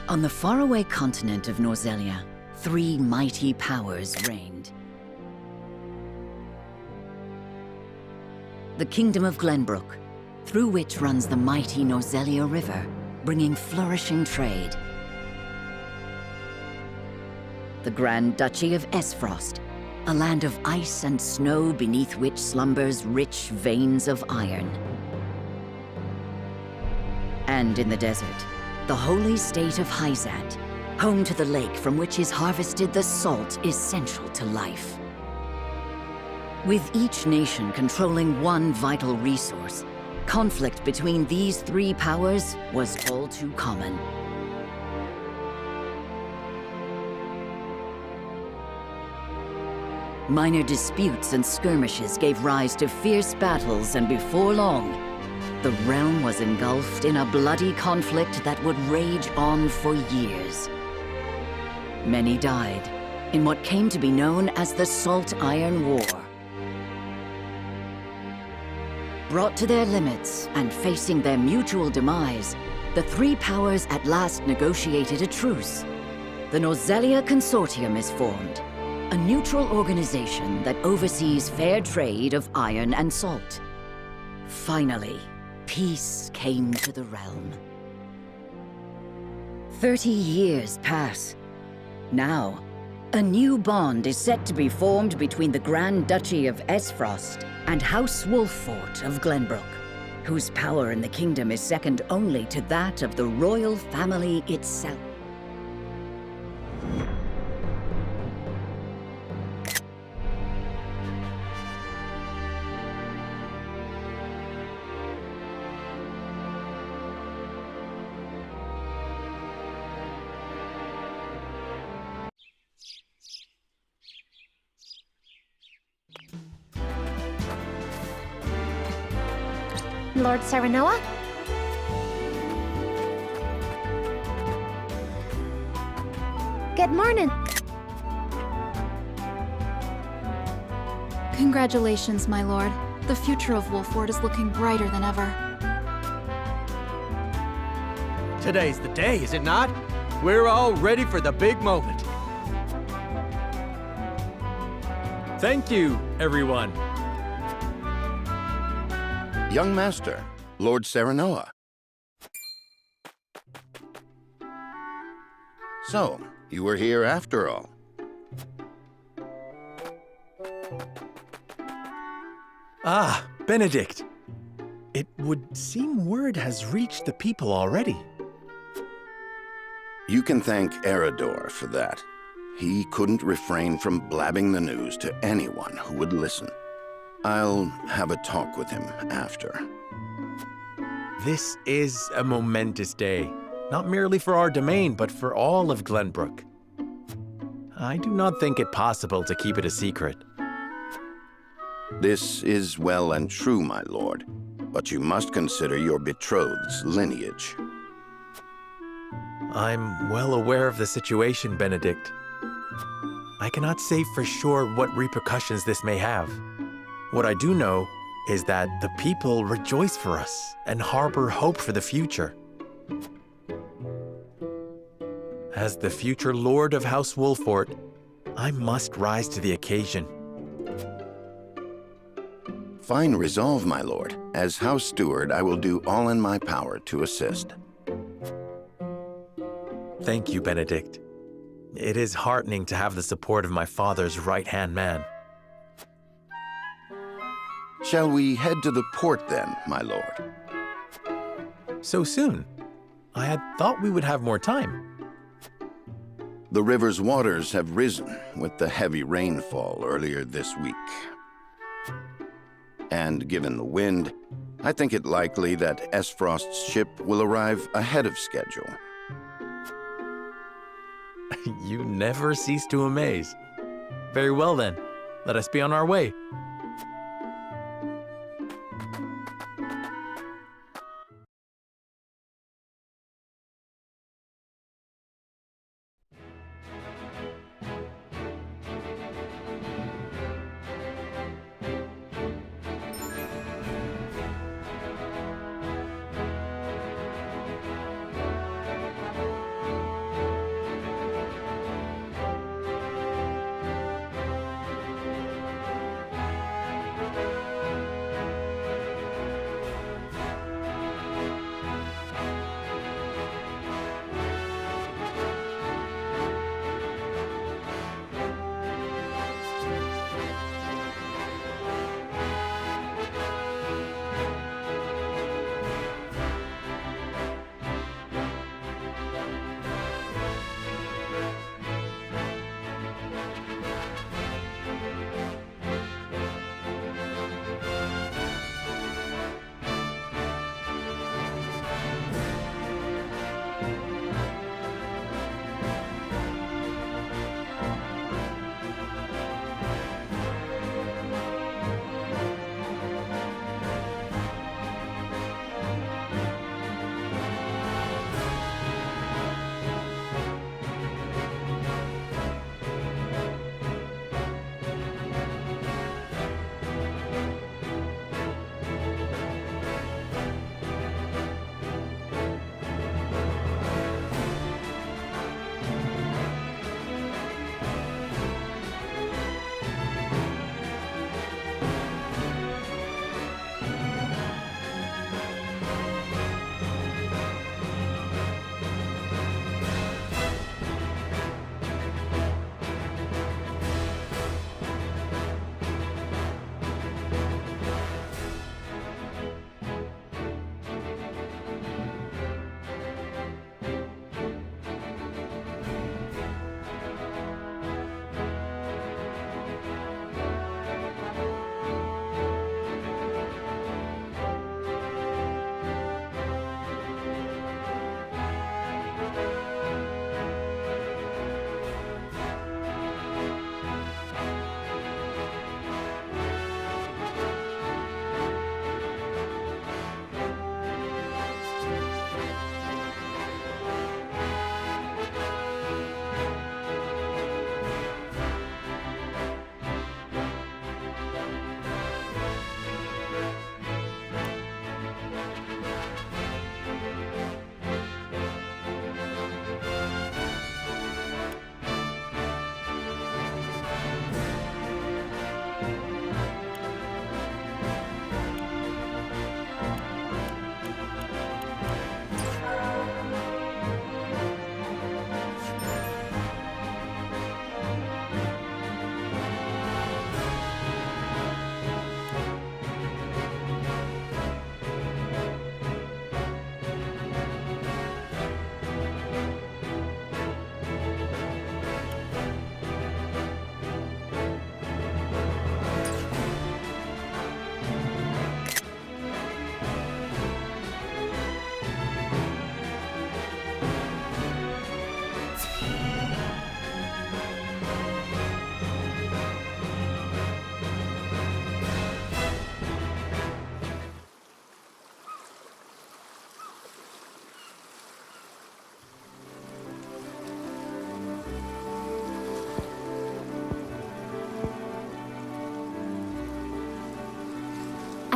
On the faraway continent of Norzelia, three mighty powers reigned. The Kingdom of Glenbrook, through which runs the mighty Norzelia River, bringing flourishing trade. The Grand Duchy of Esfrost, a land of ice and snow beneath which slumbers rich veins of iron. And in the desert, the holy state of Hyzat, home to the lake from which is harvested the salt essential to life. With each nation controlling one vital resource, conflict between these three powers was all too common. Minor disputes and skirmishes gave rise to fierce battles, and before long, the realm was engulfed in a bloody conflict that would rage on for years. Many died in what came to be known as the Salt Iron War. Brought to their limits and facing their mutual demise, the three powers at last negotiated a truce. The Norzelia Consortium is formed, a neutral organization that oversees fair trade of iron and salt. Finally, peace came to the realm. 30 years pass. Now, a new bond is set to be formed between the Grand Duchy of Esfrost and House Wolffort of Glenbrook, whose power in the kingdom is second only to that of the royal family itself. Lord Serenoa? Good morning. Congratulations, my lord. The future of Wolffort is looking brighter than ever. Today's the day, is it not? We're all ready for the big moment. Thank you, everyone. Young Master, Lord Serenoa. So, you were here after all. Ah, Benedict. It would seem word has reached the people already. You can thank Eridor for that. He couldn't refrain from blabbing the news to anyone who would listen. I'll have a talk with him after. This is a momentous day, not merely for our domain, but for all of Glenbrook. I do not think it possible to keep it a secret. This is well and true, my lord, but you must consider your betrothed's lineage. I'm well aware of the situation, Benedict. I cannot say for sure what repercussions this may have. What I do know is that the people rejoice for us and harbor hope for the future. As the future Lord of House Wolffort, I must rise to the occasion. Fine resolve, my lord. As House Steward, I will do all in my power to assist. Thank you, Benedict. It is heartening to have the support of my father's right-hand man. Shall we head to the port then, my lord? So soon? I had thought we would have more time. The river's waters have risen with the heavy rainfall earlier this week. And given the wind, I think it likely that Esfrost's ship will arrive ahead of schedule. You never cease to amaze. Very well then, let us be on our way.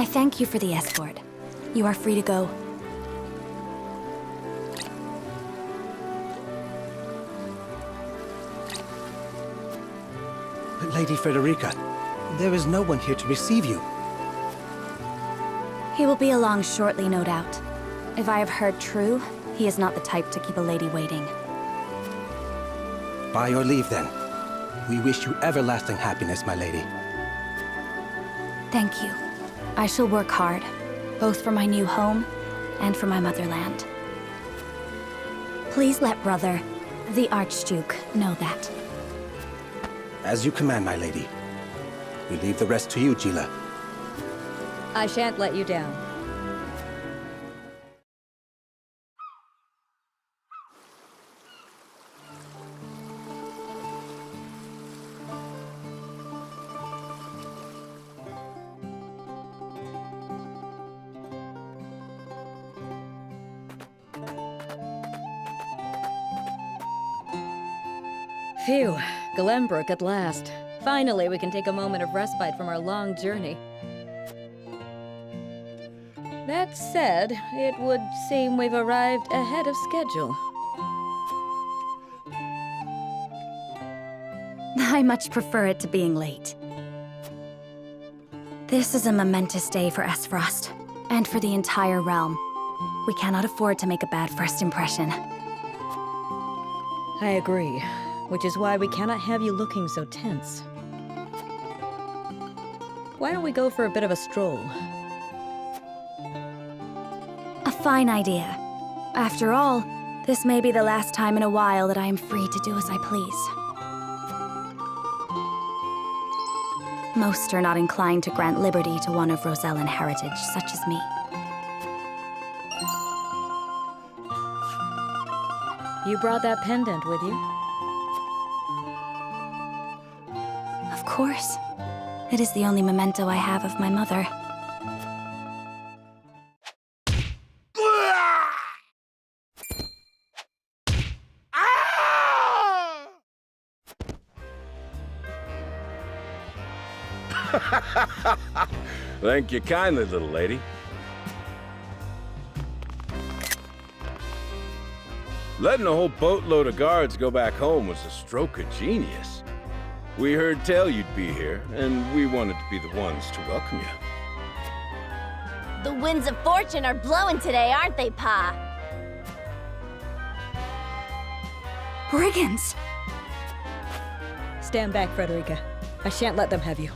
I thank you for the escort. You are free to go. Lady Frederica, there is no one here to receive you. He will be along shortly, no doubt. If I have heard true, he is not the type to keep a lady waiting. By your leave, then. We wish you everlasting happiness, my lady. Thank you. I shall work hard, both for my new home and for my motherland. Please let brother, the Archduke, know that. As you command, my lady. We leave the rest to you, Gila. I shan't let you down. Phew, Glenbrook at last. Finally, we can take a moment of respite from our long journey. That said, it would seem we've arrived ahead of schedule. I much prefer it to being late. This is a momentous day for Esfrost, and for the entire realm. We cannot afford to make a bad first impression. I agree, which is why we cannot have you looking so tense. Why don't we go for a bit of a stroll? A fine idea. After all, this may be the last time in a while that I am free to do as I please. Most are not inclined to grant liberty to one of Rosellan heritage, such as me. You brought that pendant with you? Of course. It is the only memento I have of my mother. Thank you kindly, little lady. Letting a whole boatload of guards go back home was a stroke of genius. We heard tell you'd be here, and we wanted to be the ones to welcome you. The winds of fortune are blowing today, aren't they, Pa? Brigands! Stand back, Frederica. I shan't let them have you.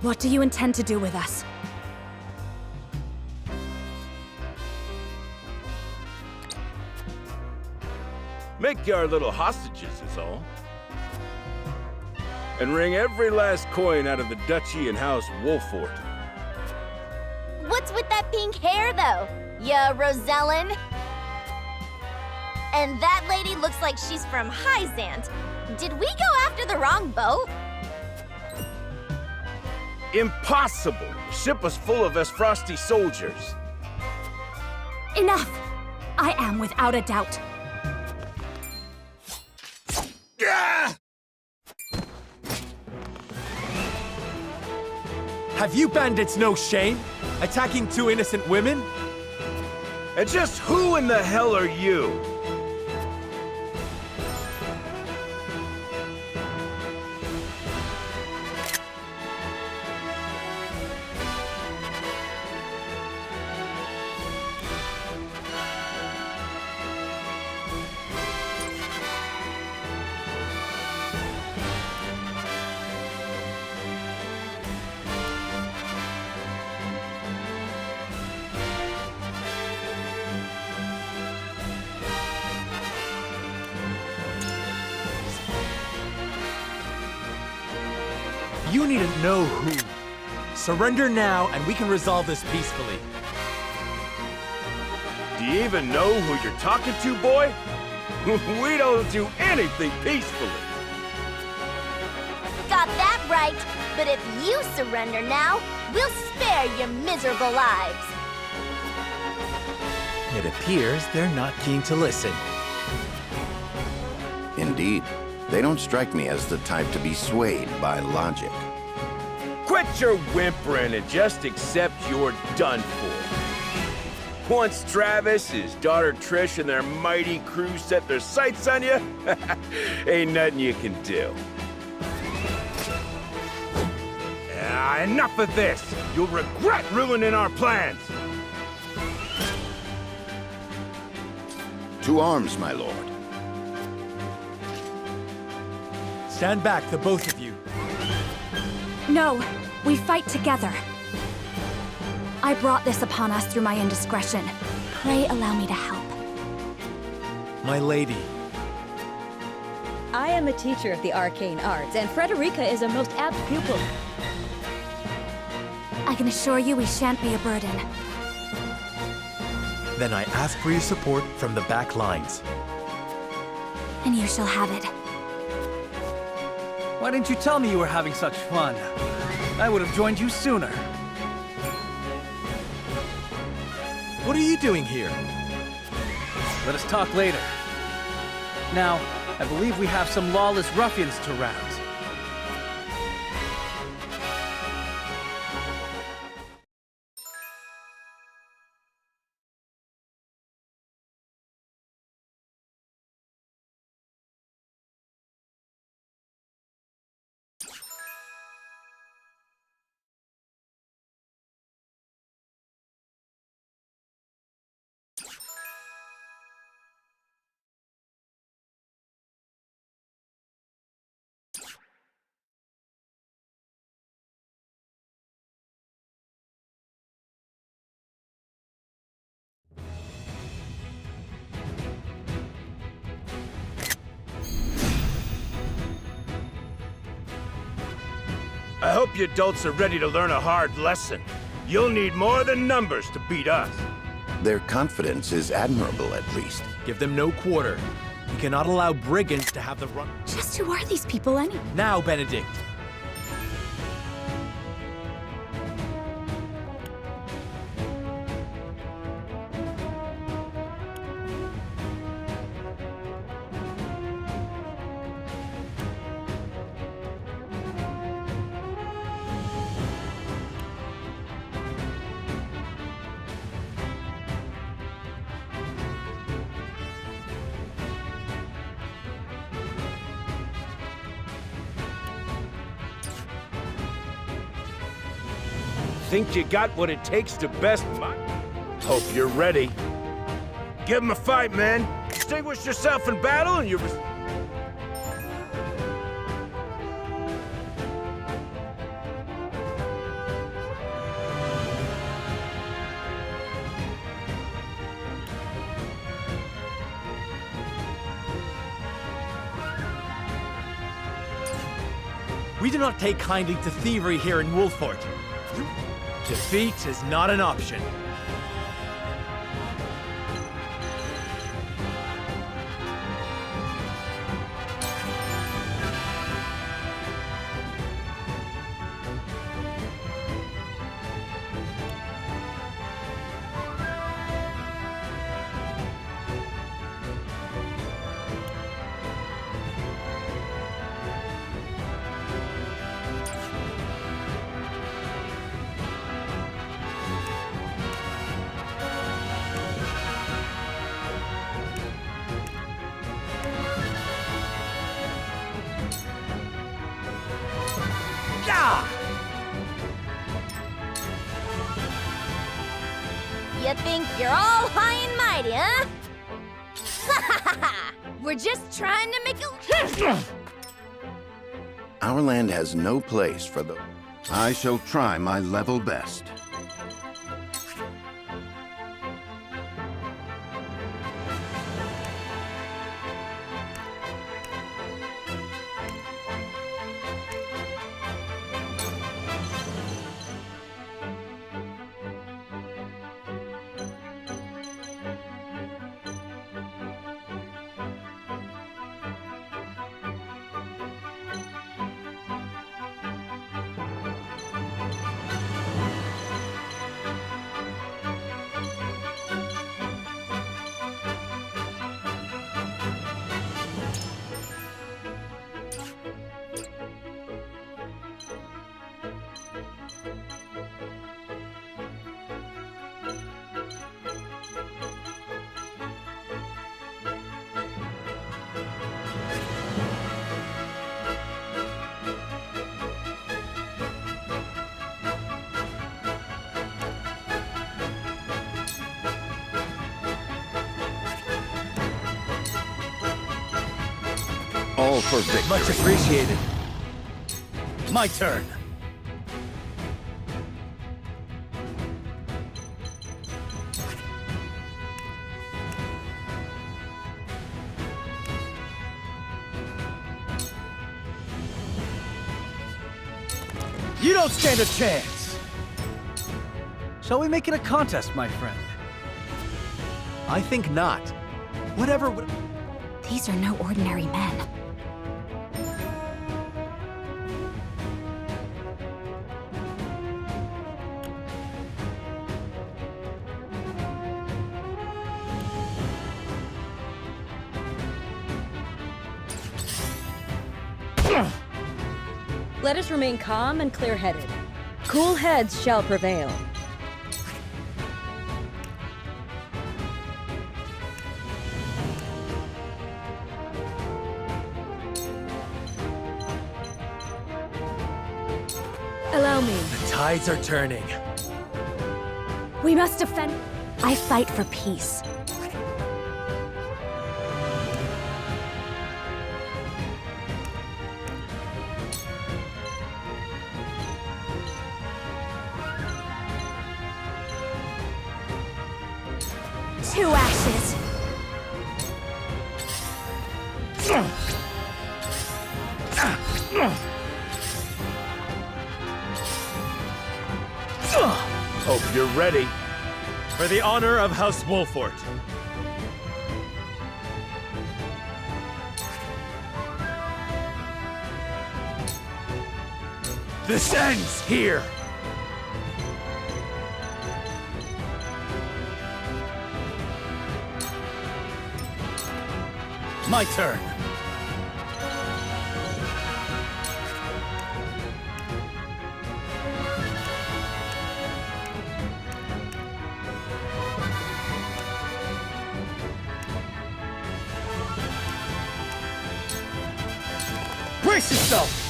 What do you intend to do with us? Make you our little hostages is all. And wring every last coin out of the duchy and House Wolfort. What's with that pink hair, though? Ya Rosellen? And that lady looks like she's from Hyzant. Did we go after the wrong boat? Impossible! The ship was full of Esfrosti soldiers. Enough! I am without a doubt. Have you bandits no shame? Attacking two innocent women? And just who in the hell are you? You need to know who. Surrender now, and we can resolve this peacefully. Do you even know who you're talking to, boy? We don't do anything peacefully. Got that right. But if you surrender now, we'll spare your miserable lives. It appears they're not keen to listen. Indeed, they don't strike me as the type to be swayed by logic. Quit your whimpering and just accept you're done for. Once Travis, his daughter Trish, and their mighty crew set their sights on you, ain't nothing you can do. Enough of this! You'll regret ruining our plans! To arms, my lord. Stand back, the both of you. No, we fight together. I brought this upon us through my indiscretion. Pray allow me to help. My lady. I am a teacher of the arcane arts, and Frederica is a most apt pupil. I can assure you we shan't be a burden. Then I ask for your support from the back lines. And you shall have it. Why didn't you tell me you were having such fun? I would have joined you sooner. What are you doing here? Let us talk later. Now, I believe we have some lawless ruffians to rouse. I hope you adults are ready to learn a hard lesson. You'll need more than numbers to beat us. Their confidence is admirable, at least. Give them no quarter. We cannot allow brigands to have the run. Just who are these people anyway? Now, Benedict. Think you got what it takes to best my... Hope you're ready. Give 'em a fight, man. Distinguish yourself in battle and you're... We do not take kindly to thievery here in Wolfort. Defeat is not an option. You think you're all high and mighty, huh? We're just trying to make a... Our land has no place for the... I shall try my level best. All for victory. Much appreciated. My turn. You don't stand a chance! Shall we make it a contest, my friend? I think not. Whatever would... These are no ordinary men. Let us remain calm and clear-headed. Cool heads shall prevail. Allow me. The tides are turning. We must defend. I fight for peace. Two ashes. Hope you're ready. For the honor of House Wolfort. This ends here! My turn. Brace yourself!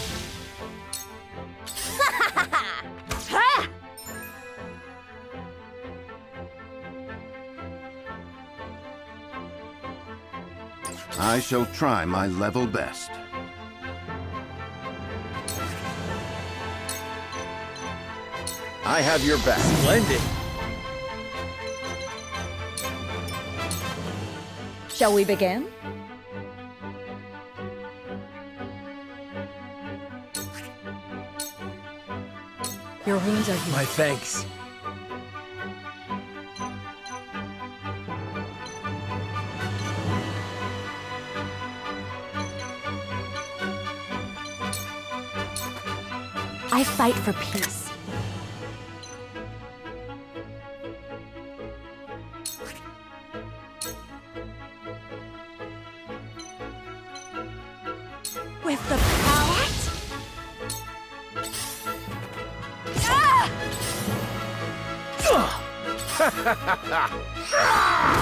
I shall try my level best. I have your back. Splendid. Shall we begin? Your wounds are healed. My thanks. I fight for peace. With the power.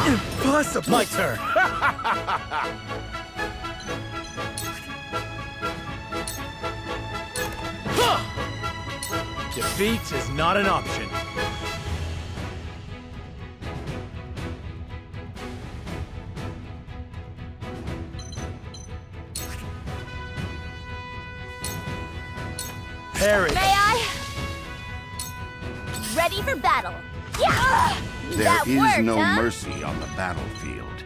Impossible! My turn. Defeat is not an option. Parry! May I? Ready for battle. Yeah! There That is worked, no huh? mercy on the battlefield.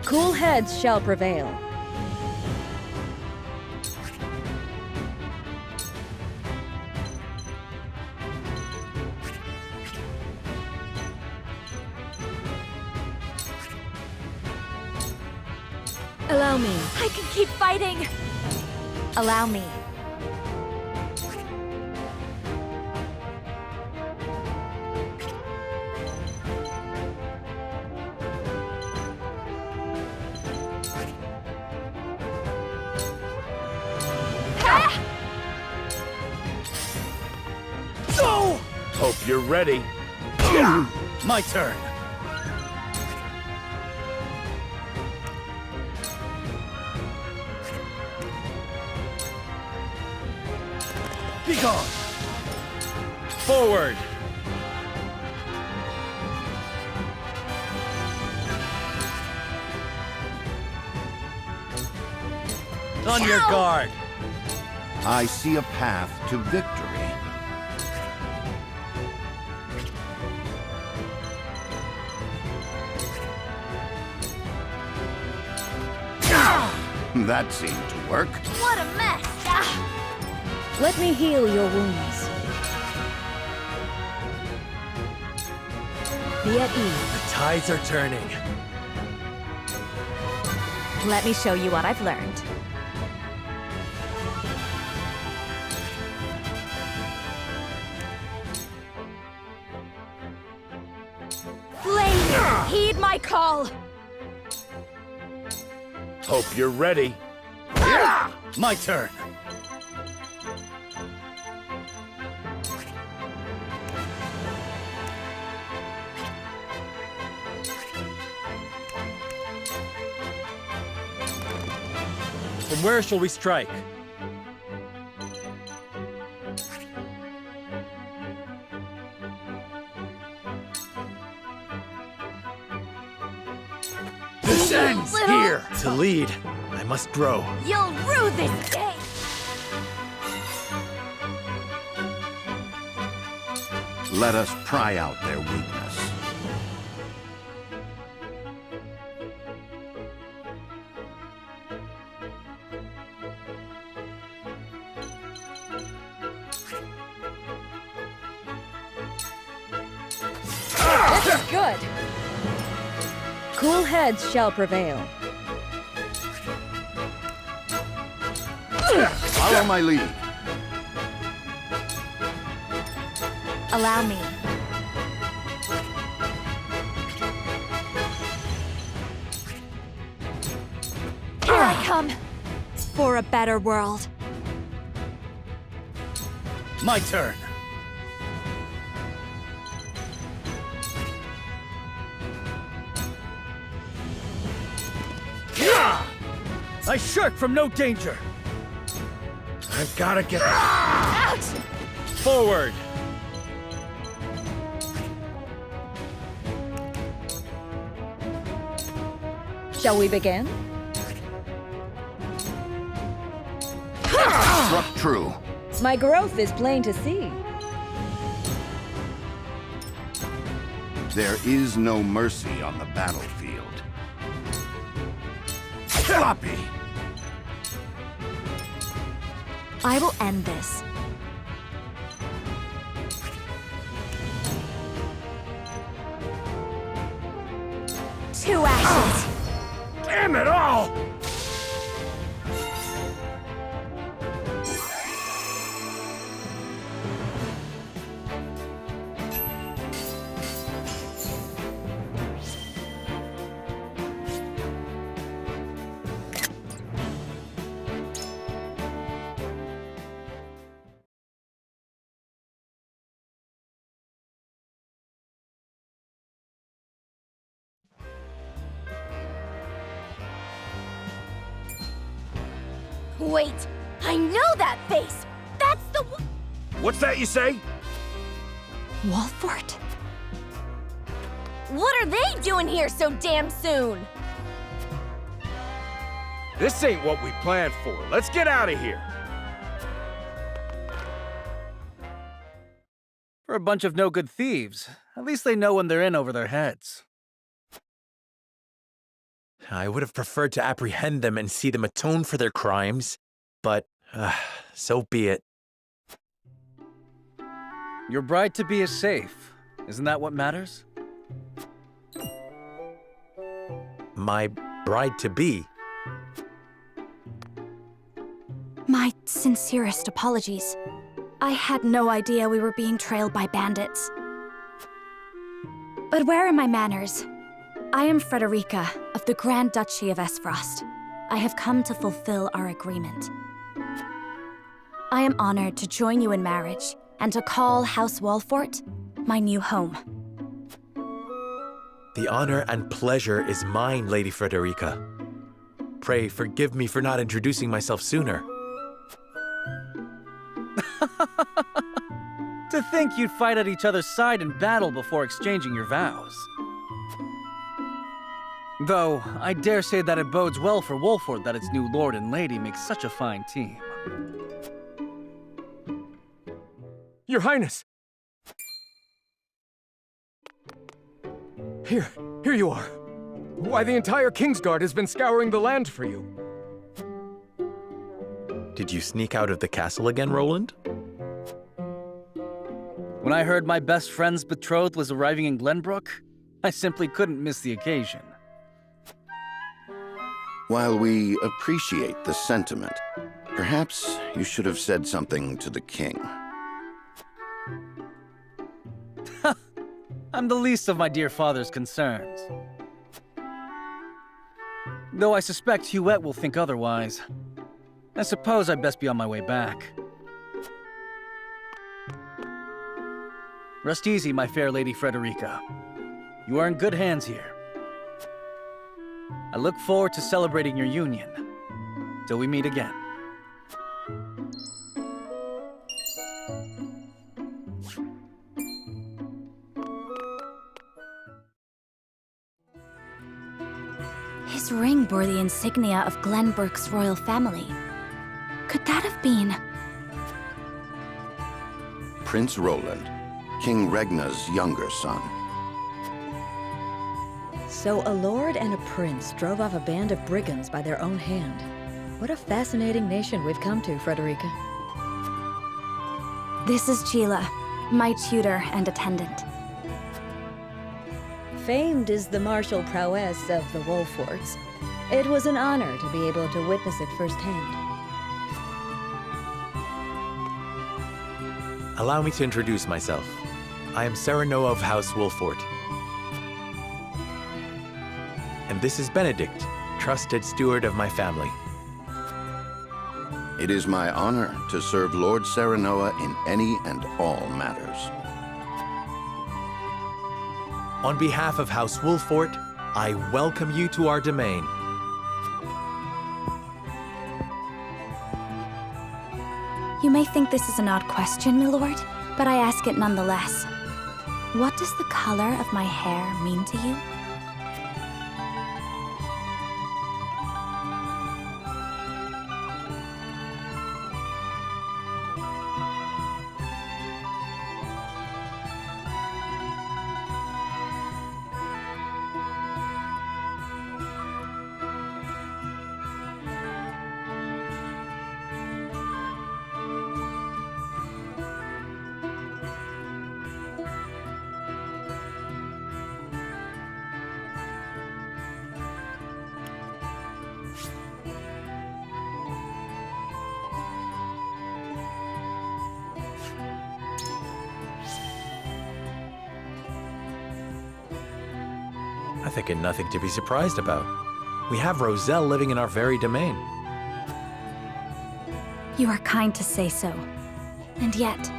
Cool heads shall prevail. Allow me. I can keep fighting. Allow me. Hope you're ready. My turn. Be gone! Forward. On your guard. I see a path to victory. That seemed to work. What a mess! Let me heal your wounds. Be at ease. The tides are turning. Let me show you what I've learned. Flame, heed my call. Hope you're ready. My turn. From where shall we strike? This ends here! To lead, I must grow. You'll rue this day! Let us pry out their weakness. This is good. Cool heads shall prevail. Follow my lead. Allow me. Here I come. For a better world. My turn. I shirk from no danger. I've gotta get... Ouch! Forward. Shall we begin? struck true. My growth is plain to see. There is no mercy on the battlefield. Floppy! I will end this. Two ashes. Damn it all! Wait, I know that face! That's the one! What's that you say? Wolfort? What are they doing here so damn soon? This ain't what we planned for. Let's get out of here. For a bunch of no-good thieves, at least they know when they're in over their heads. I would have preferred to apprehend them and see them atone for their crimes, but so be it. Your bride-to-be is safe. Isn't that what matters? My bride-to-be? My sincerest apologies. I had no idea we were being trailed by bandits. But where are my manners? I am Frederica of the Grand Duchy of Esfrost. I have come to fulfill our agreement. I am honored to join you in marriage and to call House Wolfort my new home. The honor and pleasure is mine, Lady Frederica. Pray forgive me for not introducing myself sooner. To think you'd fight at each other's side in battle before exchanging your vows. Though, I dare say that it bodes well for Wolfort that its new lord and lady make such a fine team. Your Highness! Here you are. Why, the entire Kingsguard has been scouring the land for you. Did you sneak out of the castle again, Roland? When I heard my best friend's betrothed was arriving in Glenbrook, I simply couldn't miss the occasion. While we appreciate the sentiment, perhaps you should have said something to the king. I'm the least of my dear father's concerns. Though I suspect Huette will think otherwise. I suppose I'd best be on my way back. Rest easy, my fair Lady Frederica. You are in good hands here. I look forward to celebrating your union. Till we meet again. His ring bore the insignia of Glenbrook's royal family. Could that have been... Prince Roland, King Regna's younger son. So a lord and a prince drove off a band of brigands by their own hand. What a fascinating nation we've come to, Frederica. This is Gila, my tutor and attendant. Famed is the martial prowess of the Wolforts. It was an honor to be able to witness it firsthand. Allow me to introduce myself. I am Serenoa of House Wolfort. And this is Benedict, trusted steward of my family. It is my honor to serve Lord Serenoa in any and all matters. On behalf of House Wolfort, I welcome you to our domain. You may think this is an odd question, my lord, but I ask it nonetheless. What does the color of my hair mean to you? I think it nothing to be surprised about. We have Roselle living in our very domain. You are kind to say so. And yet,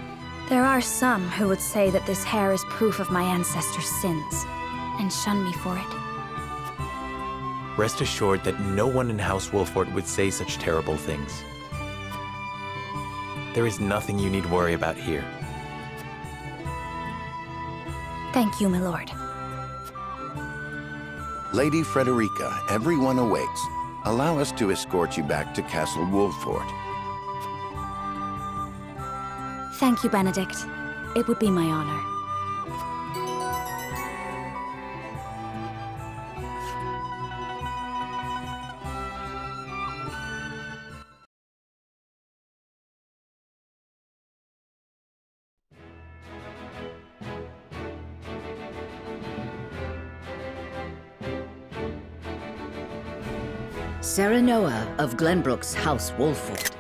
there are some who would say that this hair is proof of my ancestors' sins, and shun me for it. Rest assured that no one in House Wolfort would say such terrible things. There is nothing you need worry about here. Thank you, my lord. Lady Frederica, everyone awaits. Allow us to escort you back to Castle Wolfort. Thank you, Benedict. It would be my honor. Serenoa of Glenbrook's House Wolfort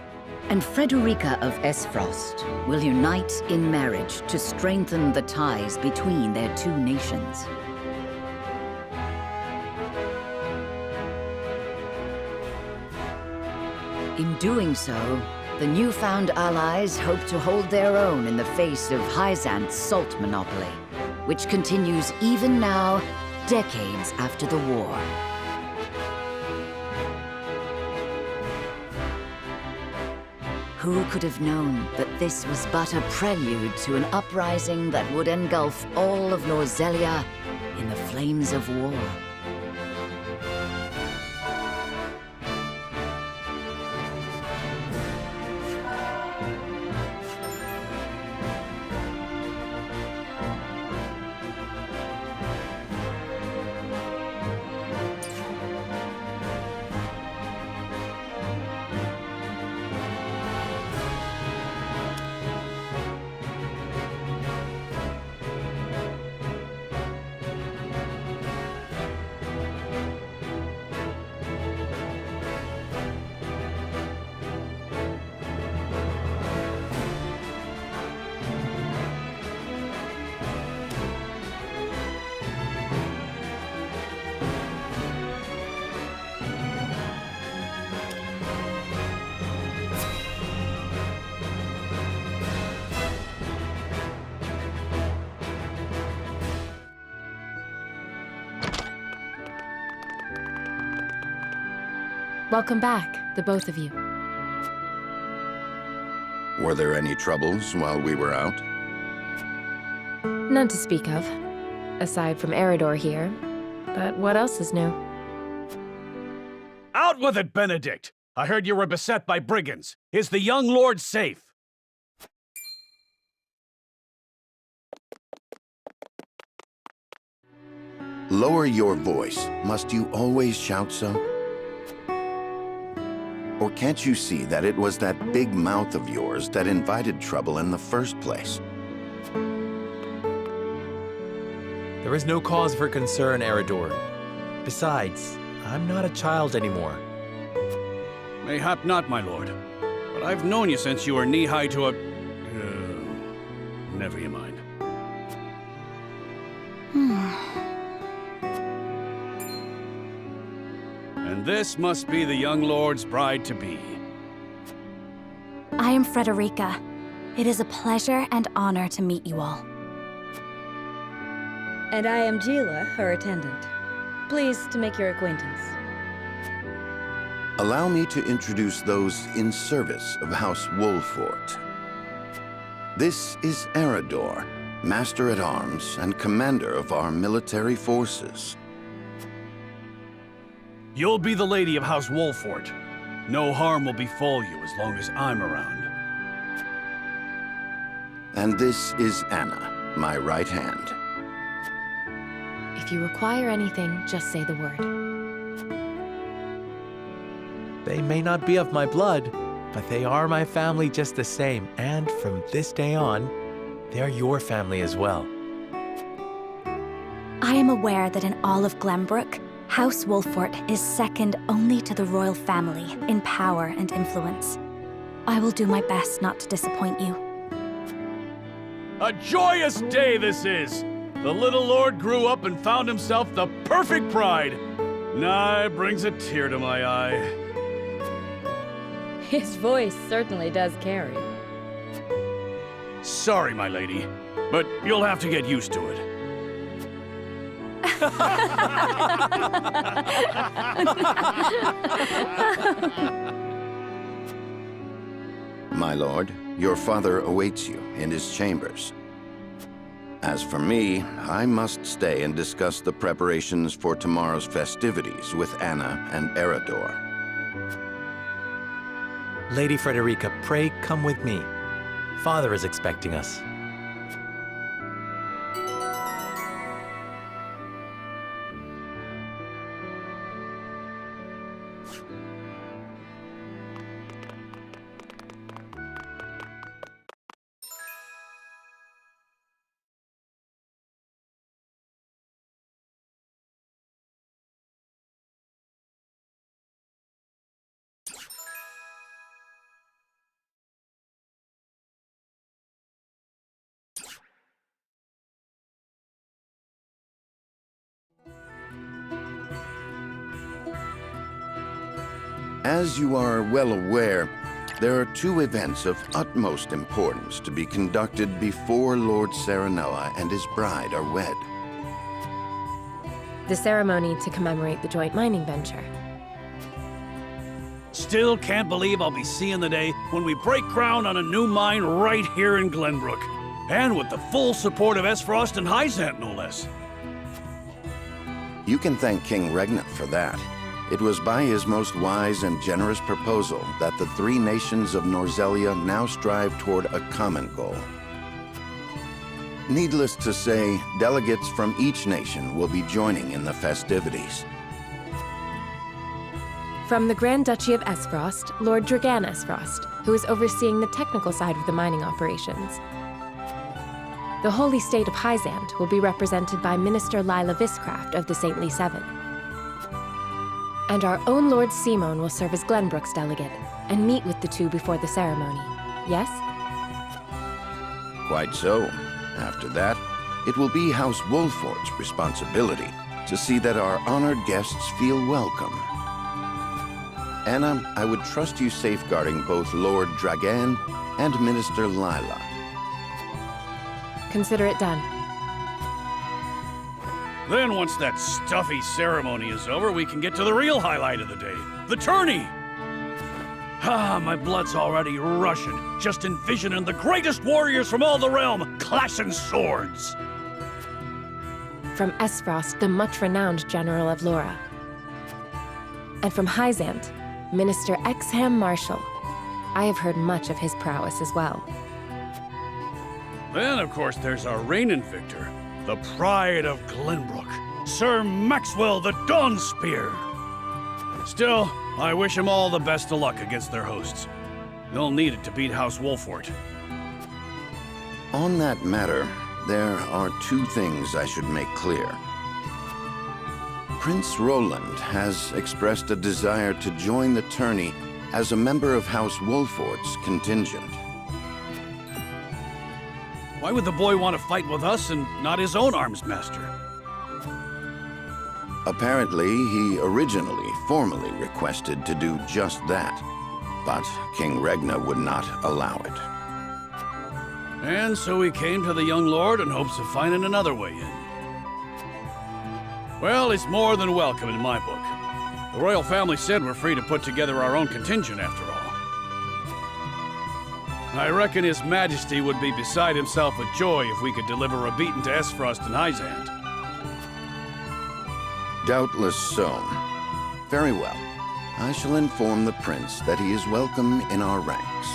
and Frederica of Esfrost will unite in marriage to strengthen the ties between their two nations. In doing so, the newfound allies hope to hold their own in the face of Hyzant's salt monopoly, which continues even now, decades after the war. Who could have known that this was but a prelude to an uprising that would engulf all of Norzelia in the flames of war? Welcome back, the both of you. Were there any troubles while we were out? None to speak of, aside from Eridor here. But what else is new? Out with it, Benedict! I heard you were beset by brigands. Is the young lord safe? Lower your voice. Must you always shout so? Or can't you see that it was that big mouth of yours that invited trouble in the first place? There is no cause for concern, Eridor. Besides, I'm not a child anymore. Mayhap not, my lord. But I've known you since you were knee-high to a... never you mind. And this must be the young lord's bride-to-be. I am Frederica. It is a pleasure and honor to meet you all. And I am Gila, her attendant. Pleased to make your acquaintance. Allow me to introduce those in service of House Wolfort. This is Eridor, Master-at-Arms and commander of our military forces. You'll be the lady of House Wolfort. No harm will befall you as long as I'm around. And this is Anna, my right hand. If you require anything, just say the word. They may not be of my blood, but they are my family just the same, and from this day on, they are your family as well. I am aware that in all of Glenbrook, House Wolfort is second only to the royal family in power and influence. I will do my best not to disappoint you. A joyous day this is! The little lord grew up and found himself the perfect bride. Nigh brings a tear to my eye. His voice certainly does carry. Sorry, my lady, but you'll have to get used to it. My lord, your father awaits you in his chambers. As for me, I must stay and discuss the preparations for tomorrow's festivities with Anna and Eredor. Lady Frederica, pray come with me. Father is expecting us. As you are well aware, there are two events of utmost importance to be conducted before Lord Serenoa and his bride are wed. The ceremony to commemorate the joint mining venture. Still can't believe I'll be seeing the day when we break ground on a new mine right here in Glenbrook. And with the full support of Esfrost and Hyzant, no less. You can thank King Regna for that. It was by his most wise and generous proposal that the three nations of Norzelia now strive toward a common goal. Needless to say, delegates from each nation will be joining in the festivities. From the Grand Duchy of Esfrost, Lord Dragan Esfrost, who is overseeing the technical side of the mining operations. The Holy State of Hyzant will be represented by Minister Lila Viscraft of the Saintly Seven. And our own Lord Simon will serve as Glenbrook's delegate and meet with the two before the ceremony. Yes? Quite so. After that, it will be House Wolfort's responsibility to see that our honored guests feel welcome. Anna, I would trust you safeguarding both Lord Dragan and Minister Lila. Consider it done. Then once that stuffy ceremony is over, we can get to the real highlight of the day, the tourney! Ah, my blood's already rushing, just envisioning the greatest warriors from all the realm clashing swords! From Esfrost, the much-renowned General of Laura. And from Hyzant, Minister Exham Marshall. I have heard much of his prowess as well. Then, of course, there's our reigning victor, the pride of Glenbrook, Sir Maxwell the Dawnspear. Still, I wish him all the best of luck against their hosts. They'll need it to beat House Wolfort. On that matter, there are two things I should make clear. Prince Roland has expressed a desire to join the tourney as a member of House Wolfort's contingent. Why would the boy want to fight with us and not his own arms master? Apparently, he originally formally requested to do just that, but King Regna would not allow it. And so he came to the young lord in hopes of finding another way in. Well, it's more than welcome in my book. The royal family said we're free to put together our own contingent after all. I reckon His Majesty would be beside himself with joy if we could deliver a beating to Esfrost and Hyzant. Doubtless so. Very well. I shall inform the prince that he is welcome in our ranks.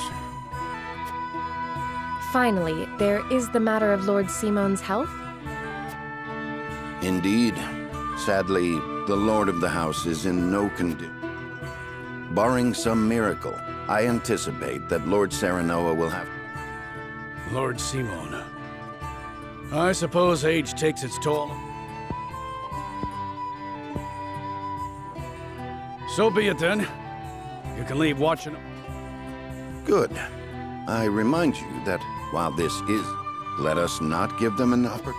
Finally, there is the matter of Lord Simon's health? Indeed. Sadly, the lord of the house is in no condition. Barring some miracle, I anticipate that Lord Serenoa will have... Lord Simon. I suppose age takes its toll. So be it then. You can leave watching. Good. I remind you that while this is, let us not give them an opportunity.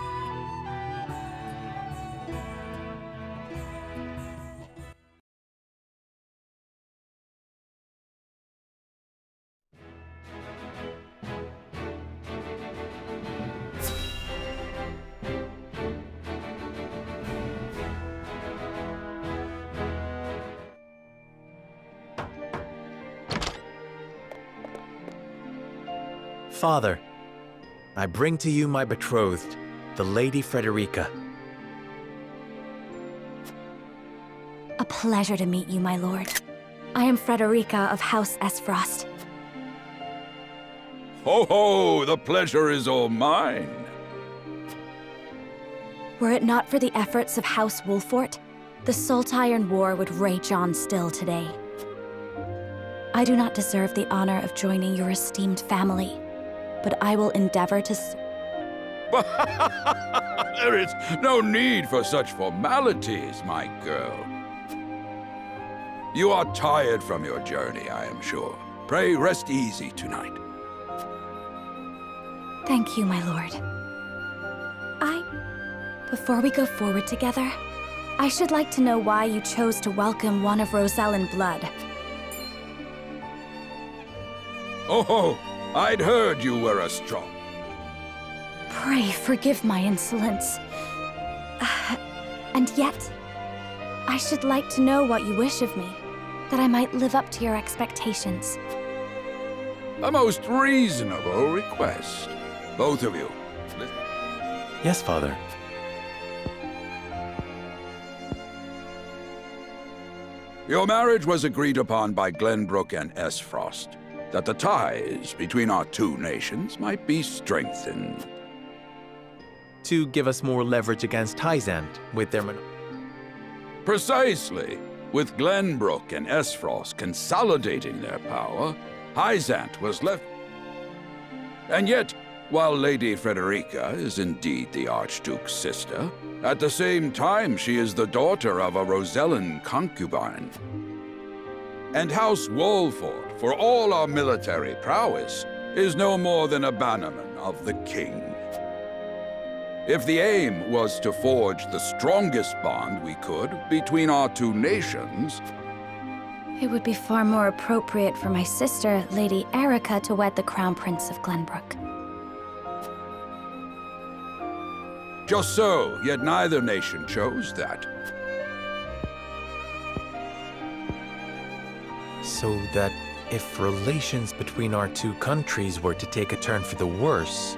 Father, I bring to you my betrothed, the Lady Frederica. A pleasure to meet you, my lord. I am Frederica of House Esfrost. Ho ho! The pleasure is all mine. Were it not for the efforts of House Wolfort, the Saltiron War would rage on still today. I do not deserve the honor of joining your esteemed family, but I will endeavor to There is no need for such formalities, my girl. You are tired from your journey, I am sure. Pray rest easy tonight. Thank you, my lord. Before we go forward together, I should like to know why you chose to welcome one of Rosellan blood. Oh, I'd heard you were a strong... Pray forgive my insolence. And yet, I should like to know what you wish of me, that I might live up to your expectations. A most reasonable request. Both of you. Yes, Father. Your marriage was agreed upon by Glenbrook and Esfrost, that the ties between our two nations might be strengthened. To give us more leverage against Hyzant with their Precisely. With Glenbrook and Esfrost consolidating their power, Hyzant was left... And yet, while Lady Frederica is indeed the Archduke's sister, at the same time she is the daughter of a Rosellan concubine. And House Wolfort, for all our military prowess, is no more than a bannerman of the king. If the aim was to forge the strongest bond we could between our two nations... It would be far more appropriate for my sister, Lady Erica, to wed the Crown Prince of Glenbrook. Just so, yet neither nation chose that. So that if relations between our two countries were to take a turn for the worse...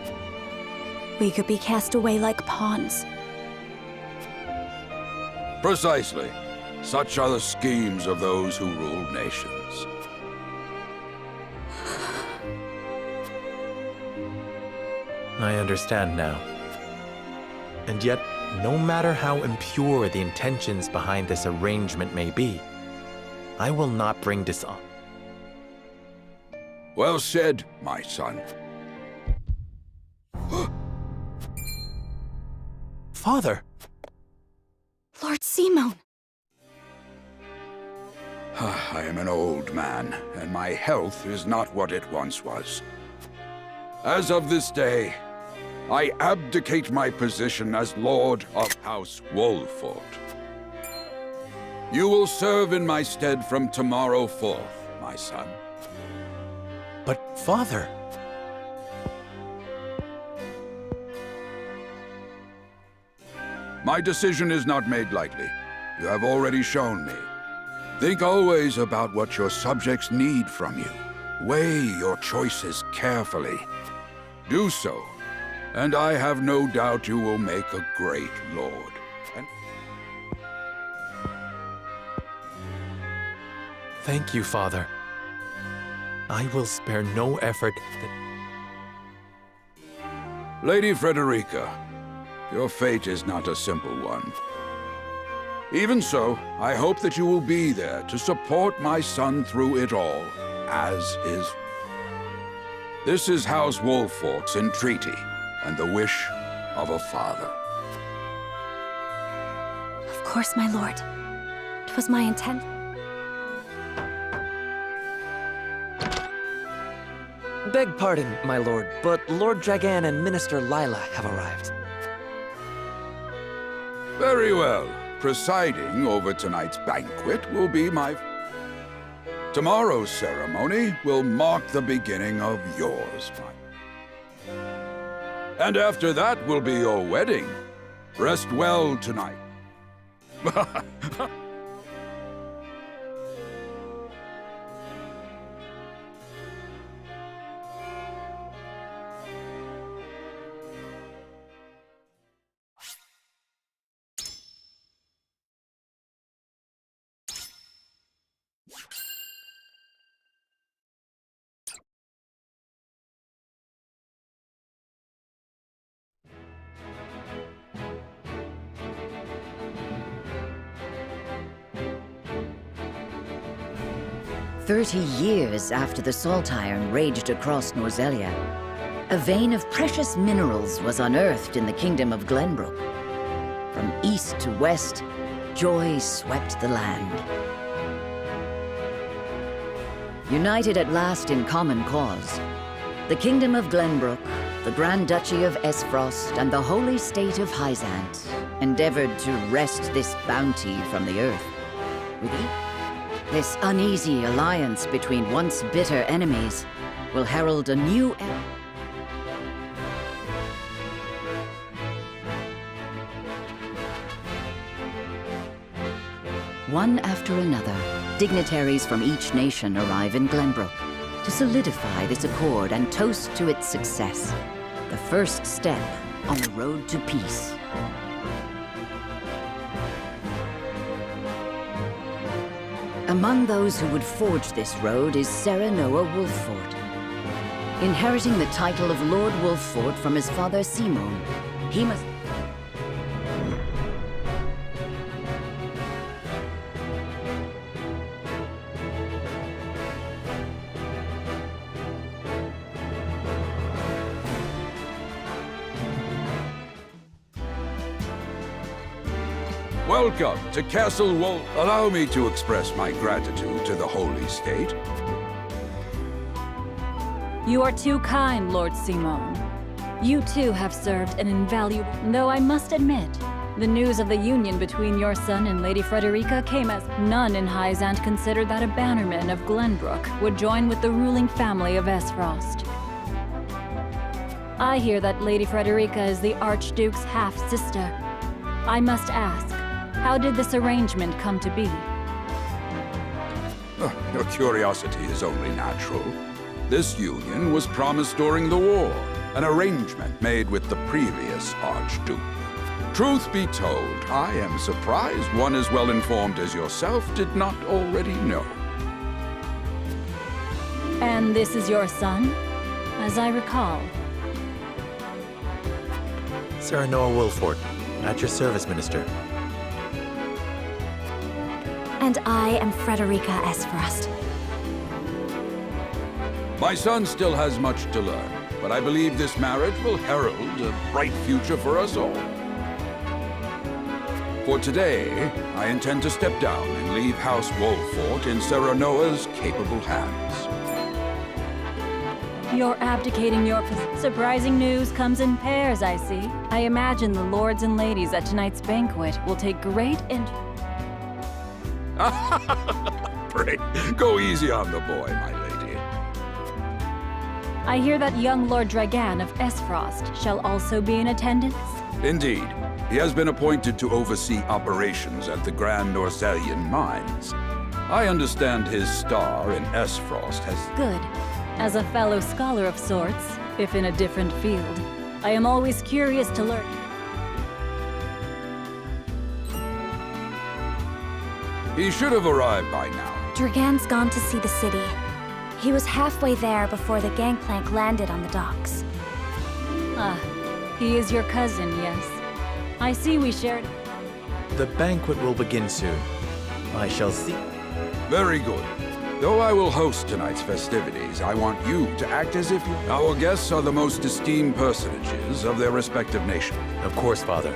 We could be cast away like pawns. Precisely. Such are the schemes of those who rule nations. I understand now. And yet, no matter how impure the intentions behind this arrangement may be, I will not bring dishonor. Well said, my son. Father! Lord Simon! I am an old man, and my health is not what it once was. As of this day, I abdicate my position as Lord of House Wolfort. You will serve in my stead from tomorrow forth, my son. But, Father... My decision is not made lightly. You have already shown me. Think always about what your subjects need from you. Weigh your choices carefully. Do so, and I have no doubt you will make a great lord. Thank you, Father. I will spare no effort Lady Frederica, your fate is not a simple one. Even so, I hope that you will be there to support my son through it all, as is... This is House Wolfort's entreaty, and the wish of a father. Of course, my lord. 'Twas my intent. Beg pardon, my lord, but Lord Dragan and Minister Lila have arrived. Very well. Presiding over tonight's banquet will be my... Tomorrow's ceremony will mark the beginning of yours, my... And after that will be your wedding. Rest well tonight. 30 years after the Salt Iron raged across Norzelia, a vein of precious minerals was unearthed in the kingdom of Glenbrook. From east to west, joy swept the land. United at last in common cause, the kingdom of Glenbrook, the Grand Duchy of Esfrost, and the holy state of Hyzant endeavored to wrest this bounty from the earth. This uneasy alliance between once bitter enemies will herald a new era. One after another, dignitaries from each nation arrive in Glenbrook to solidify this accord and toast to its success, the first step on the road to peace. Among those who would forge this road is Serenoa Wolffort. Inheriting the title of Lord Wolffort from his father Simon, he must... Welcome to Castle Wolf. Allow me to express my gratitude to the Holy State. You are too kind, Lord Simon. You too have served an invaluable... Though I must admit, the news of the union between your son and Lady Frederica came as none in Hyzant considered that a bannerman of Glenbrook would join with the ruling family of Esfrost. I hear that Lady Frederica is the Archduke's half-sister. I must ask, how did this arrangement come to be? Your curiosity is only natural. This union was promised during the war, an arrangement made with the previous Archduke. Truth be told, I am surprised one as well informed as yourself did not already know. And this is your son, as I recall. Serenoa Wolffort, at your service, Minister. And I am Frederica Esfrost. My son still has much to learn, but I believe this marriage will herald a bright future for us all. For today, I intend to step down and leave House Wolffort in Serenoa's capable hands. You're abdicating your position. Surprising news comes in pairs, I see. I imagine the lords and ladies at tonight's banquet will take great interest. Pray, go easy on the boy, my lady. I hear that young Lord Dragan of Esfrost shall also be in attendance. Indeed. He has been appointed to oversee operations at the Grand Orselian mines. I understand his star in Esfrost has... Good. As a fellow scholar of sorts, if in a different field, I am always curious to learn. He should have arrived by now. Dragan's gone to see the city. He was halfway there before the gangplank landed on the docks. Ah, he is your cousin, yes. I see we shared... The banquet will begin soon. I shall see. Very good. Though I will host tonight's festivities, I want you to act as if you... Our guests are the most esteemed personages of their respective nations. Of course, Father.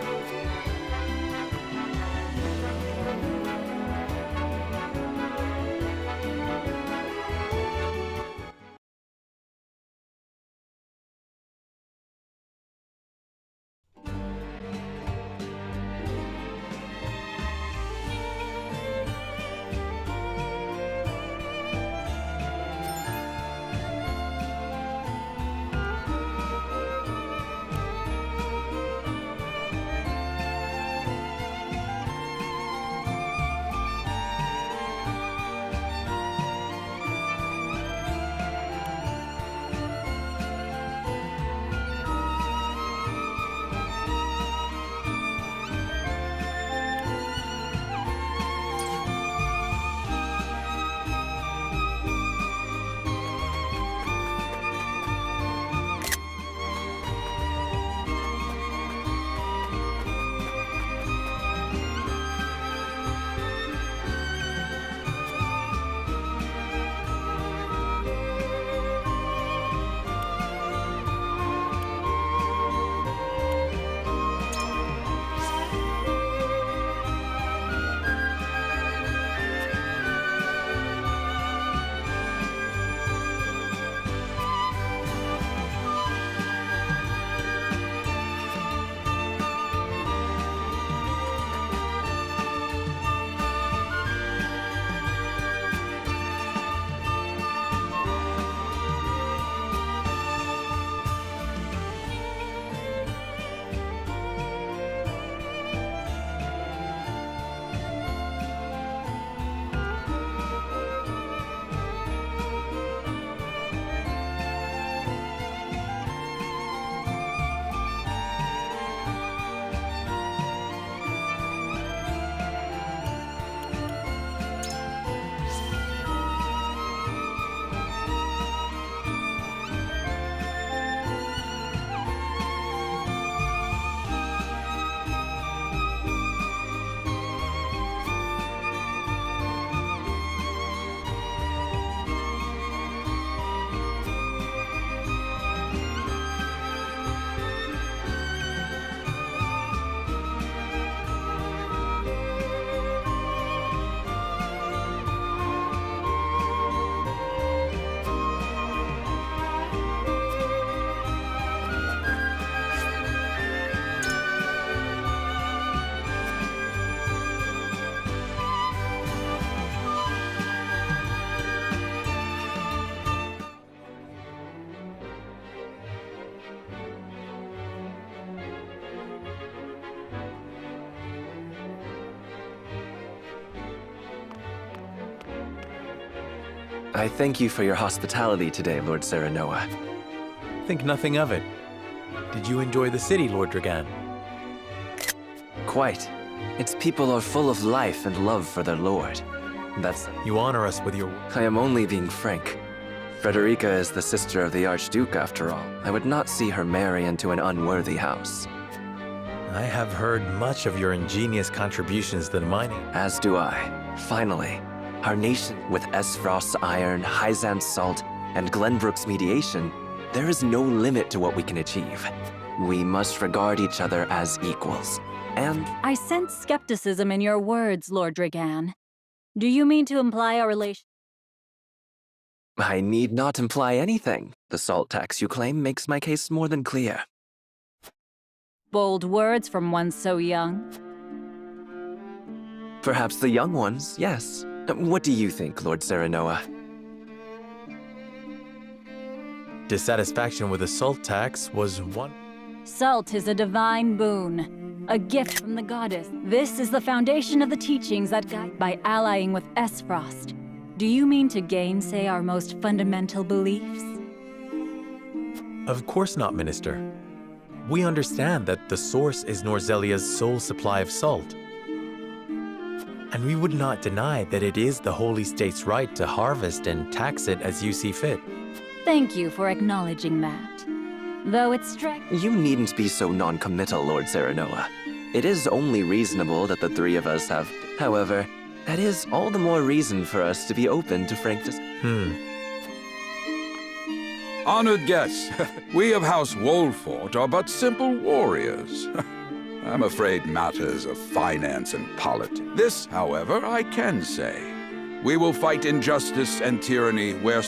I thank you for your hospitality today, Lord Serenoa. Think nothing of it. Did you enjoy the city, Lord Dragan? Quite. Its people are full of life and love for their lord. You honor us with your... I am only being frank. Frederica is the sister of the Archduke, after all. I would not see her marry into an unworthy house. I have heard much of your ingenious contributions to the mining. As do I. Finally, our nation, with Esfrost's iron, Hyzant's salt, and Glenbrook's mediation, there is no limit to what we can achieve. We must regard each other as equals. And I sense skepticism in your words, Lord Dragan. Do you mean to imply a relation? I need not imply anything. The salt tax you claim makes my case more than clear. Bold words from one so young. Perhaps the young ones, yes. What do you think, Lord Serenoa? Dissatisfaction with the salt tax was one... Salt is a divine boon, a gift from the goddess. This is the foundation of the teachings that guide by allying with Esfrost. Do you mean to gainsay our most fundamental beliefs? Of course not, Minister. We understand that the source is Norzelia's sole supply of salt. And we would not deny that it is the Holy State's right to harvest and tax it as you see fit. Thank you for acknowledging that. Though it's strict... You needn't be so non-committal, Lord Serenoa. It is only reasonable that the three of us have... However, that is all the more reason for us to be open to frank Honored guests, we of House Wolfort are but simple warriors. I'm afraid matters of finance and politics. This, however, I can say. We will fight injustice and tyranny where